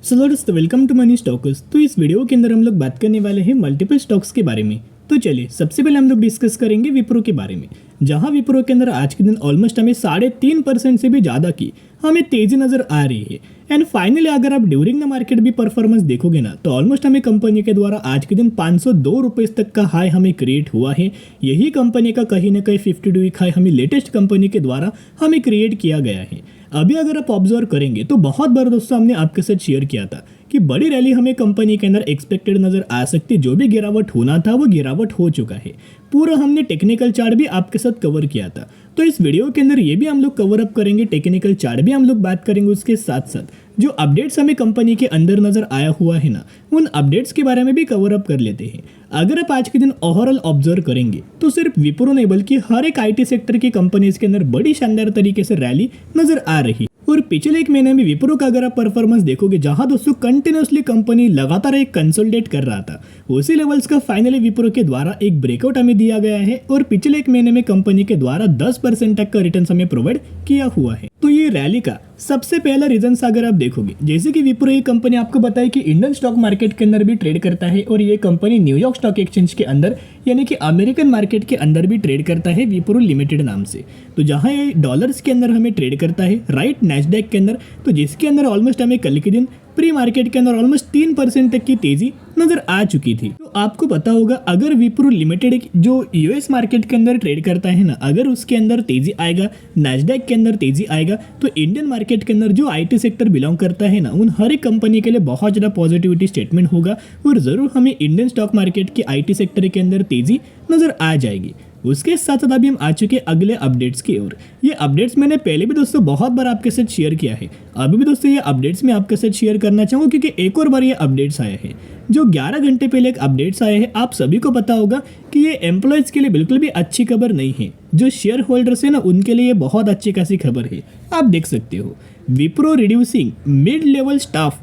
सो दोस्तों welcome to money stocks. तो इस वीडियो के अंदर हम लोग बात करने वाले हैं मल्टीपल स्टॉक्स के बारे में। तो चलिए सबसे पहले हम लोग डिस्कस करेंगे विप्रो के बारे में, जहां विप्रो के अंदर आज के दिन ऑलमोस्ट हमें 3.5% से भी ज़्यादा की हमें तेजी नजर आ रही है। एंड फाइनली अगर आप ड्यूरिंग द मार्केट भी परफॉर्मेंस देखोगे ना, तो ऑलमोस्ट हमें कंपनी के द्वारा आज के दिन 502 रुपये तक का हाई हमें क्रिएट हुआ है। यही कंपनी का कहीं ना कहीं 52 वीक हाई हमें लेटेस्ट कंपनी के द्वारा हमें क्रिएट किया गया है। अभी अगर आप ऑब्जर्व करेंगे तो बहुत बार दोस्तों हमने आपके साथ शेयर किया था कि बड़ी रैली हमें कंपनी के अंदर एक्सपेक्टेड नजर आ सकती, जो भी गिरावट होना था वो गिरावट हो चुका है। पूरा हमने टेक्निकल चार्ट भी आपके साथ कवर किया था, तो इस वीडियो के अंदर ये भी हम लोग कवर अप करेंगे, टेक्निकल चार्ट भी हम लोग बात करेंगे। उसके साथ साथ जो अपडेट्स हमें कंपनी के अंदर नजर आया हुआ है ना, उन अपडेट्स के बारे में भी कवर अप कर लेते हैं। अगर आप आज के दिन ओवरऑल ऑब्जर्व करेंगे तो सिर्फ विप्रो नहीं बल्कि हर एक आईटी सेक्टर की कंपनीज के अंदर बड़ी शानदार तरीके से रैली नजर आ रही। और पिछले एक महीने में विप्रो का अगर आप परफॉर्मेंस देखोगे, जहां दोस्तों कंटिन्यूसली कंपनी लगातार एक कंसोलिडेट कर रहा था, उसी लेवल्स का फाइनली विप्रो के द्वारा एक ब्रेकआउट हमें दिया गया है। और पिछले एक महीने में कंपनी के द्वारा 10% तक का रिटर्न हमें प्रोवाइड किया हुआ है। तो ये रैली का सबसे पहला रीजन अगर आप देखोगे, जैसे कि विप्रो ये कंपनी आपको बताए कि इंडियन स्टॉक मार्केट के अंदर भी ट्रेड करता है, और ये कंपनी न्यूयॉर्क स्टॉक एक्सचेंज के अंदर यानी कि अमेरिकन मार्केट के अंदर भी ट्रेड करता है विप्रो लिमिटेड नाम से। तो जहां ये डॉलर्स के अंदर हमें ट्रेड करता है, राइट, नैस्डैक के अंदर, तो जिसके अंदर ऑलमोस्ट हमें कल के दिन प्री मार्केट के अंदर ऑलमोस्ट 3% तक की तेजी नजर आ चुकी थी। तो आपको पता होगा अगर विप्रो लिमिटेड जो यूएस मार्केट के अंदर ट्रेड करता है ना, अगर उसके अंदर तेजी आएगा, नैस्डैक के अंदर तेजी आएगा, तो इंडियन मार्केट के अंदर जो आईटी सेक्टर बिलोंग करता है ना, उन हर एक कंपनी के लिए बहुत ज़्यादा पॉजिटिविटी स्टेटमेंट होगा, और ज़रूर हमें इंडियन स्टॉक मार्केट की आईटी सेक्टर के अंदर तेजी नजर आ जाएगी। उसके साथ साथ अभी हम आ चुके अगले अपडेट्स की ओर। ये अपडेट्स मैंने पहले भी दोस्तों बहुत बार आपके साथ शेयर किया है, अभी भी दोस्तों ये अपडेट्स मैं आपके साथ शेयर करना चाहूँगा, क्योंकि एक और बार ये अपडेट्स आया है। जो 11 घंटे पहले एक अपडेट्स आए हैं, आप सभी को पता होगा कि ये एम्प्लॉयज़ के लिए बिल्कुल भी अच्छी खबर नहीं है। जो शेयर होल्डर्स है ना, उनके लिए ये बहुत अच्छी खासी खबर है। आप देख सकते हो, Wipro reducing mid level staff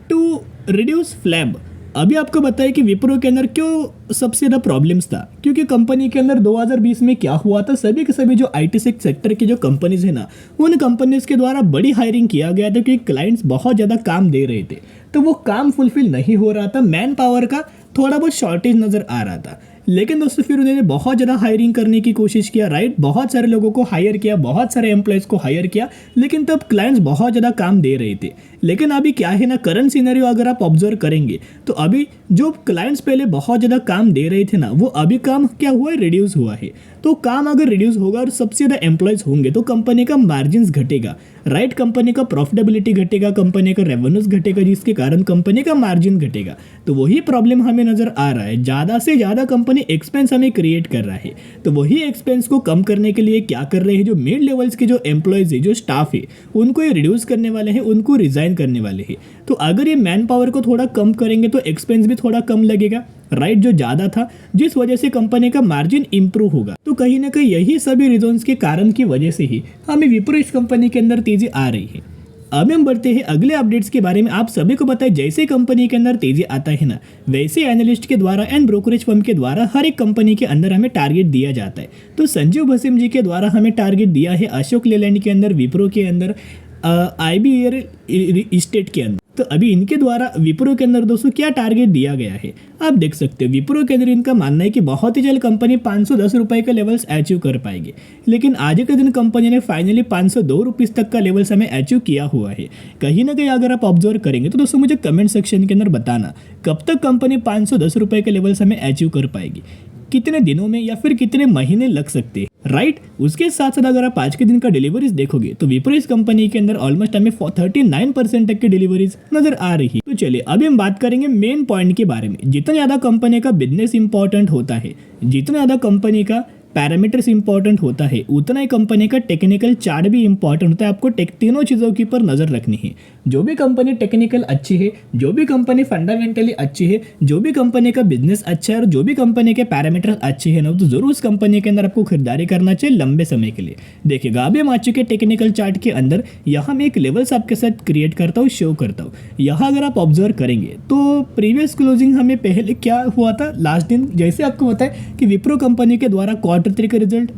to reduce flab. अभी आपको बताया कि विप्रो के अंदर क्यों सबसे ज़्यादा प्रॉब्लम्स था, क्योंकि कंपनी के अंदर 2020 में क्या हुआ था, सभी के सभी जो आईटी सेक्टर की जो कंपनीज है ना, उन कंपनीज के द्वारा बड़ी हायरिंग किया गया था, क्योंकि क्लाइंट्स बहुत ज़्यादा काम दे रहे थे, तो वो काम फुलफिल नहीं हो रहा था, मैन पावर का थोड़ा बहुत शॉर्टेज नज़र आ रहा था। लेकिन दोस्तों फिर उन्होंने बहुत ज़्यादा हायरिंग करने की कोशिश किया, राइट, बहुत सारे लोगों को हायर किया, बहुत सारे एम्प्लॉयज़ को हायर किया, लेकिन तब क्लाइंट्स बहुत ज़्यादा काम दे रहे थे। लेकिन अभी क्या है ना, करंट सिनेरियो अगर आप ऑब्जर्व करेंगे तो अभी जो क्लाइंट्स पहले बहुत ज़्यादा काम दे रहे थे ना, वो अभी काम क्या हुआ है, रिड्यूस हुआ है। तो काम अगर रिड्यूस होगा और सबसे ज़्यादा एम्प्लॉयज़ होंगे तो कंपनी का मार्जिन्स घटेगा, राइट, कंपनी का प्रॉफिटेबिलिटी घटेगा, कंपनी का रेवेन्यूज घटेगा, जिसके कारण कंपनी का मार्जिन घटेगा। तो वही प्रॉब्लम हमें नजर आ रहा है, ज़्यादा से ज़्यादा कंपनी एक्सपेंस हमें क्रिएट कर रहा है। तो वही एक्सपेंस को कम करने के लिए क्या कर रहे हैं, जो मिड लेवल्स के जो एम्प्लॉयज़ है, जो स्टाफ है, उनको ये रिड्यूस करने वाले हैं, उनको रिजाइन करने वाले हैं। तो अगर ये मैन पावर को थोड़ा कम करेंगे तो एक्सपेंस भी थोड़ा कम लगेगा, राइट, जो ज़्यादा था, जिस वजह से कंपनी का मार्जिन इंप्रूव होगा। तो कहीं ना कहीं यही सभी रीजंस के कारण की वजह से ही हमें विप्रो इस कंपनी के अंदर तेजी आ रही है। अब हम बढ़ते हैं अगले अपडेट्स के बारे में। आप सभी को पता है जैसे कंपनी के अंदर तेजी आता है ना, वैसे एनालिस्ट के द्वारा एंड ब्रोकरेज फर्म के द्वारा हर एक कंपनी के अंदर हमें टारगेट दिया जाता है। तो संजीव भसीम जी के द्वारा हमें टारगेट दिया है अशोक लेलैंड के अंदर, विप्रो के अंदर, IBER स्टेट के अंदर। तो अभी इनके द्वारा विप्रो के अंदर दोस्तों क्या टारगेट दिया गया है, आप देख सकते हो। विप्रो के अंदर इनका मानना है कि बहुत ही जल्द कंपनी 510 रुपये का लेवल्स अचीव कर पाएगी, लेकिन आज के दिन कंपनी ने फाइनली 502 रुपीज़ तक का लेवल्स हमें अचीव किया हुआ है। कहीं ना कहीं अगर आप ऑब्जर्व करेंगे तो दोस्तों मुझे कमेंट सेक्शन के अंदर बताना कब तक कंपनी 510 रुपये के लेवल्स हमें अचीव कर पाएगी, कितने दिनों में या फिर कितने महीने लग सकते हैं, राइट। उसके साथ साथ अगर आप आज के दिन का डिलीवरीज देखोगे तो विप्रो इस कंपनी के अंदर ऑलमोस्ट हमें 39% तक की डिलीवरीज नजर आ रही है। तो चलिए अभी हम बात करेंगे मेन पॉइंट के बारे में। जितना ज़्यादा कंपनी का बिजनेस इंपॉर्टेंट होता है, जितना ज़्यादा कंपनी का पैरामीटर्स इंपॉर्टेंट होता है, उतना ही कंपनी का टेक्निकल चार्ट भी इंपॉर्टेंट होता है। आपको तीनों चीज़ों के ऊपर नज़र रखनी है। जो भी कंपनी टेक्निकल अच्छी है, जो भी कंपनी फंडामेंटली अच्छी है, जो भी कंपनी का बिजनेस अच्छा है और जो भी कंपनी के पैरामीटर्स अच्छे हैं ना, तो जरूर उस कंपनी के अंदर आपको खरीदारी करना चाहिए लंबे समय के लिए। देखिएगा अभी हम आ चुके टेक्निकल चार्ट के अंदर, यहाँ मैं एक लेवल्स आपके साथ क्रिएट करता हूँ, शो करता हूँ। यहाँ अगर आप ऑब्जर्व करेंगे तो प्रीवियस क्लोजिंग हमें पहले क्या हुआ था, लास्ट दिन जैसे आपको पता है कि विप्रो कंपनी के द्वारा Q3 का रिजल्ट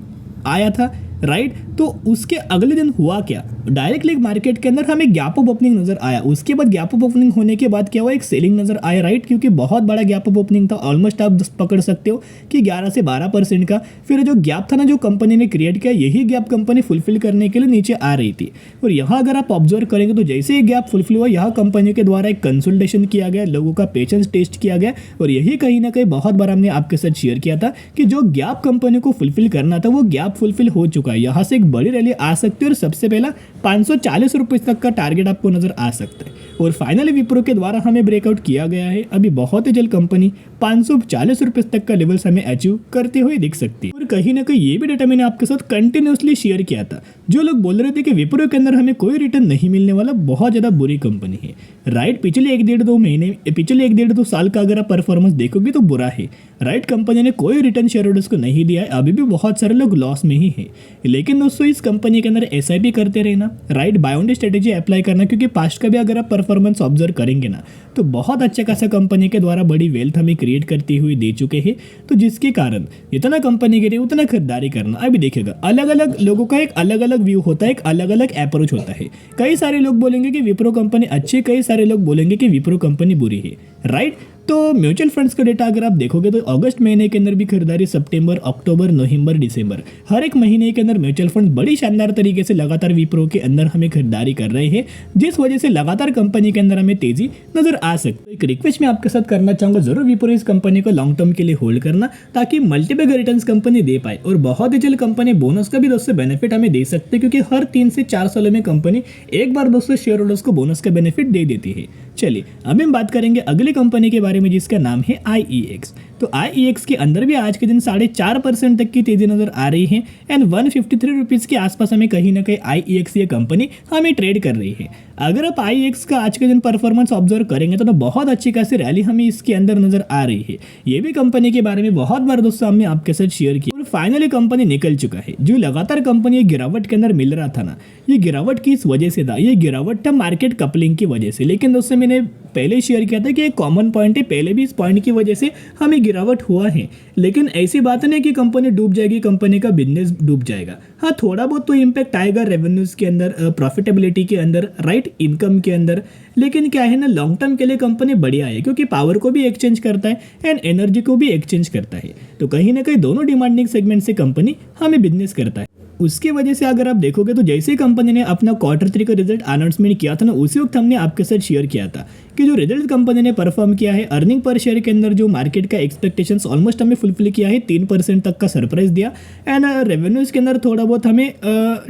आया था, राइट। तो उसके अगले दिन हुआ क्या, डायरेक्ट लीग मार्केट के अंदर हमें गैप अप ओपनिंग नजर आया, उसके बाद गैप अप ओपनिंग होने के बाद क्या हुआ, एक सेलिंग नजर आया, राइट, क्योंकि बहुत बड़ा गैप अप ओपनिंग था, ऑलमोस्ट आप पकड़ सकते हो कि 11 से 12% का। फिर जो गैप था ना जो कंपनी ने क्रिएट किया, यही गैप कंपनी फुलफिल करने के लिए नीचे आ रही थी। और यहाँ अगर आप ऑब्जर्व करेंगे तो जैसे ही गैप फुलफिल हुआ, यहाँ कंपनी के द्वारा एक कंसल्टेशन किया गया, लोगों का पेशेंस टेस्ट किया गया, और यही कहीं ना कहीं बहुत बार हमने आपके साथ शेयर किया था कि जो गैप कंपनी को फुलफिल करना था वो गैप फुलफिल हो चुका है। यहाँ से एक बड़ी रैली आ सकती है और सबसे पहला 540 रुपये तक का टारगेट आपको नजर आ सकता है। और फाइनली विप्रो के द्वारा हमें ब्रेकआउट किया गया है। अभी बहुत ही जल्द कंपनी 540 रुपये तक का लेवल्स हमें अचीव करते हुए दिख सकती है। और कहीं ना कहीं ये भी डेटा मैंने आपके साथ कंटिन्यूसली शेयर किया था। जो लोग बोल रहे थे कि विप्रो के अंदर हमें कोई रिटर्न नहीं मिलने वाला, बहुत ज़्यादा बुरी कंपनी है, राइट। पिछले 1-1.5-2 साल का अगर आप परफॉर्मेंस देखोगे तो बुरा है, राइट। कंपनी ने कोई रिटर्न शेयर होल्डर्स को नहीं दिया है, अभी भी बहुत सारे लोग लॉस में ही है। लेकिन दोस्तों इस कंपनी के अंदर SIP करते रहना, right, buy on strategy apply करना, क्योंकि पास्ट का भी अगर आप परफॉर्मेंस ऑब्जर्व करेंगे ना तो बहुत अच्छा खासा कंपनी के द्वारा बड़ी वेल्थ हमें क्रिएट करती हुई दे चुके हैं। तो जिसके कारण जितना कंपनी गिरे उतना खरीदारी करना। अभी देखिएगा, अलग अलग लोगों का एक अलग अलग व्यू होता है, एक अलग अलग अप्रोच होता है। कई सारे लोग बोलेंगे कि विप्रो कंपनी अच्छी, कई सारे लोग बोलेंगे कि विप्रो कंपनी बुरी है, राइट। तो म्यूचुअल फंड्स का डेटा अगर आप देखोगे तो अगस्त महीने के अंदर भी खरीदारी, सितंबर, अक्टूबर, नवंबर, दिसंबर, हर एक महीने के अंदर म्यूचुअल फंड बड़ी शानदार तरीके से लगातार विप्रो के अंदर हमें खरीदारी कर रहे हैं, जिस वजह से लगातार कंपनी के अंदर हमें तेजी नजर आ सकती है। एक रिक्वेस्ट मैं आपके साथ करना चाहूंगा, जरूर विप्रो इस कंपनी को लॉन्ग टर्म के लिए होल्ड करना, ताकि मल्टीपल रिटर्न्स कंपनी दे पाए। और बहुत ही जल्द कंपनी बोनस का भी दोस्तों बेनिफिट हमें दे सकते हैं, क्योंकि हर 3 से 4 सालों में कंपनी एक बार दोस्तों शेयर होल्डर्स को बोनस का बेनिफिट दे देती है। चलिए अभी हम बात करेंगे अगली कंपनी के बारे में, जिसका नाम है IEX। तो IEX के अंदर भी आज के दिन 4.5% तक की तेजी नजर आ रही है, एंड 153 रुपीज़ के आसपास हमें कहीं ना कहीं IEX ये कंपनी हमें ट्रेड कर रही है। अगर आप IEX का आज के दिन परफॉर्मेंस ऑब्जर्व करेंगे तो बहुत अच्छी खासी रैली हमें इसके अंदर नजर आ रही है। ये भी कंपनी के बारे में बहुत बार दोस्तों हमने आपके साथ शेयर किया, और फाइनली कंपनी निकल चुका है। जो लगातार कंपनी ये गिरावट के अंदर मिल रहा था ना, ये गिरावट किस वजह से था, ये गिरावट था मार्केट कपलिंग की वजह से। लेकिन दोस्तों मैंने पहले शेयर किया था कि एक कॉमन पॉइंट है, पहले भी इस पॉइंट की वजह से हमें गिरावट हुआ है। लेकिन ऐसी बात नहीं कि कंपनी डूब जाएगी, कंपनी का बिजनेस डूब जाएगा। हाँ, थोड़ा बहुत तो इम्पैक्ट आएगा रेवेन्यूज के अंदर, प्रॉफिटेबिलिटी के अंदर, राइट, इनकम के अंदर। लेकिन क्या है ना, लॉन्ग टर्म के लिए कंपनी बढ़िया है, क्योंकि पावर को भी एक्सचेंज करता है एंड एनर्जी को भी एक्सचेंज करता है। तो कहीं ना कहीं दोनों डिमांडिंग सेगमेंट से कंपनी हमें बिजनेस करता है। उसकी वजह से अगर आप देखोगे तो जैसे ही कंपनी ने अपना Q3 का रिजल्ट अनाउंसमेंट किया था ना, उसी वक्त हमने आपके साथ शेयर किया था कि जो रिजल्ट कंपनी ने परफॉर्म किया है, अर्निंग पर शेयर के अंदर जो मार्केट का एक्सपेक्टेशंस ऑलमोस्ट हमें फुलफिल किया है, 3% तक का सरप्राइज दिया, एंड रेवेन्यूज के अंदर थोड़ा बहुत हमें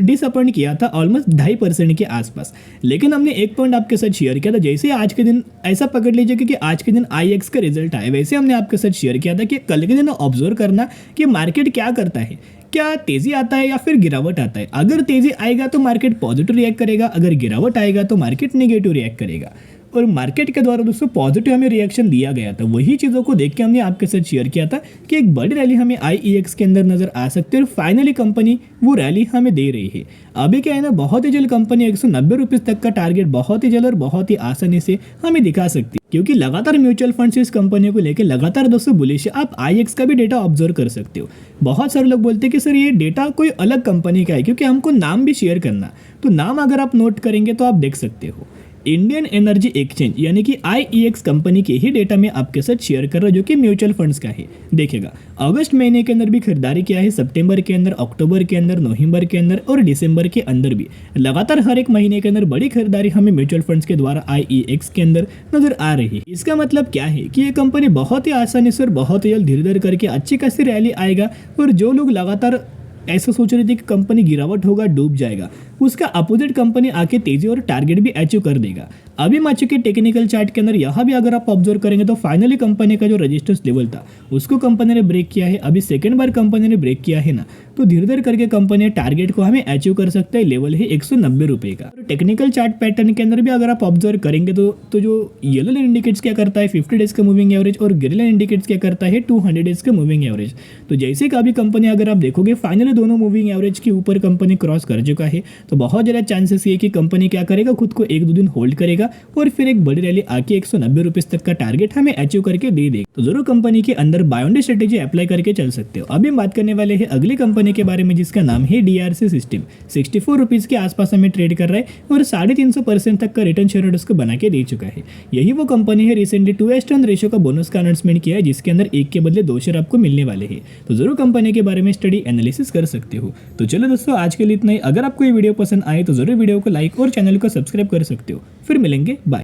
डिसअपॉइंट किया था, ऑलमोस्ट 2.5% के आसपास। लेकिन हमने एक पॉइंट आपके साथ शेयर किया था, जैसे आज के दिन ऐसा पकड़ लीजिए कि आज के दिन IEX का रिजल्ट आया, वैसे हमने आपके साथ शेयर किया था कि कल के दिन ऑब्जर्व करना कि मार्केट क्या करता है, क्या तेजी आता है या फिर गिरावट आता है। अगर तेजी आएगा तो मार्केट पॉजिटिव रिएक्ट करेगा, अगर गिरावट आएगा तो मार्केट नेगेटिव रिएक्ट करेगा। और मार्केट के द्वारा दोस्तों पॉजिटिव हमें रिएक्शन दिया गया था, वही चीज़ों को देख के हमने आपके साथ शेयर किया था कि एक बड़ी रैली हमें IEX के अंदर नजर आ सकती है, और फाइनली कंपनी वो रैली हमें दे रही है। अभी क्या है ना, बहुत ही जल्द कंपनी 190 रुपीज़ तक का टारगेट बहुत ही जल्द और बहुत ही आसानी से हमें दिखा सकती है, क्योंकि लगातार म्यूचुअल फंड्स इस कंपनी को लेकर लगातार दोस्तों बुलिश है। आप IEX का भी डेटा ऑब्जर्व कर सकते हो। बहुत सारे लोग बोलते हैं कि सर ये डेटा कोई अलग कंपनी का है, क्योंकि हमको नाम भी शेयर करना, तो नाम अगर आप नोट करेंगे तो आप देख सकते हो इंडियन एनर्जी एक्सचेंज, यानी कि IEX कंपनी के ही डेटा में आपके साथ शेयर कर रहा हूं, जो कि म्यूचुअल फंड्स का है। देखिएगा, अगस्त महीने के अंदर भी खरीदारी किया है, सितंबर के अंदर, अक्टूबर के अंदर, नवंबर के अंदर और दिसंबर के अंदर भी लगातार हर एक महीने के अंदर बड़ी खरीदारी हमें म्यूचुअल फंड्स के द्वारा IEX के अंदर नजर आ रही है। इसका मतलब क्या है कि ये कंपनी बहुत ही आसानी से और बहुत ही धीरे धीरे करके अच्छी खासी रैली आएगा, और जो लोग लगातार ऐसा सोच रहे थे कि कंपनी गिरावट होगा, डूब जाएगा, उसका अपोजिट कंपनी आके तेजी और टारगेट भी अचीव कर देगा। अभी हम आ चुके टेक्निकल चार्ट के अंदर, यहाँ भी अगर आप ऑब्जर्व करेंगे तो फाइनली कंपनी का जो रेजिस्टेंस लेवल था उसको कंपनी ने ब्रेक किया है। अभी सेकंड बार कंपनी ने ब्रेक किया है ना, तो धीरे धीरे करके कंपनी टारगेट को हमें अचीव कर सकता है। लेवल है 190 रुपये का। टेक्निकल चार्ट पैटर्न के अंदर भी अगर आप ऑब्जर्व करेंगे तो जो येलो लाइन इंडिकेट्स क्या करता है 50 डेज का मूविंग एवरेज, और ग्रे लाइन इंडिकेट्स क्या करता है 200 डेज का मूविंग एवरेज। तो जैसे कि अभी कंपनी अगर आप देखोगे फाइनली दोनों मूविंग एवरेज के ऊपर कंपनी क्रॉस कर चुका है, तो बहुत ज़्यादा चांसेस ये कि कंपनी क्या करेगा, खुद को 1-2 दिन होल्ड करेगा और फिर एक बड़ी रैली आके 190 रुपीज़ तक का टारगेट हमें अचीव करके दे देगा। तो जरूर कंपनी के अंदर buy on day strategy apply करके चल सकते हो। अभी हम बात करने वाले हैं अगली कंपनी कंपनी के बारे में जिसका नाम है DRC सिस्टम। 64 रुपीज़ के आसपास हमें ट्रेड कर रहा है और 350% तक का रिटर्न शेयर होल्डर्स को बना के दे चुका है। यही वो कंपनी है रिसेंटली 2:1 रेशियो का बोनस का अनाउंसमेंट किया है, जिसके अंदर 1 के बदले 2 शेयर आपको मिलने वाले हैं। तो जरूर कंपनी के बारे में स्टडी एनालिसिस कर सकते हो। तो चलो दोस्तों, आज के लिए इतना ही। अगर आपको ये वीडियो पसंद आए तो जरूर वीडियो को लाइक और चैनल को सब्सक्राइब कर सकते हो। फिर मिलेंगे, बाय।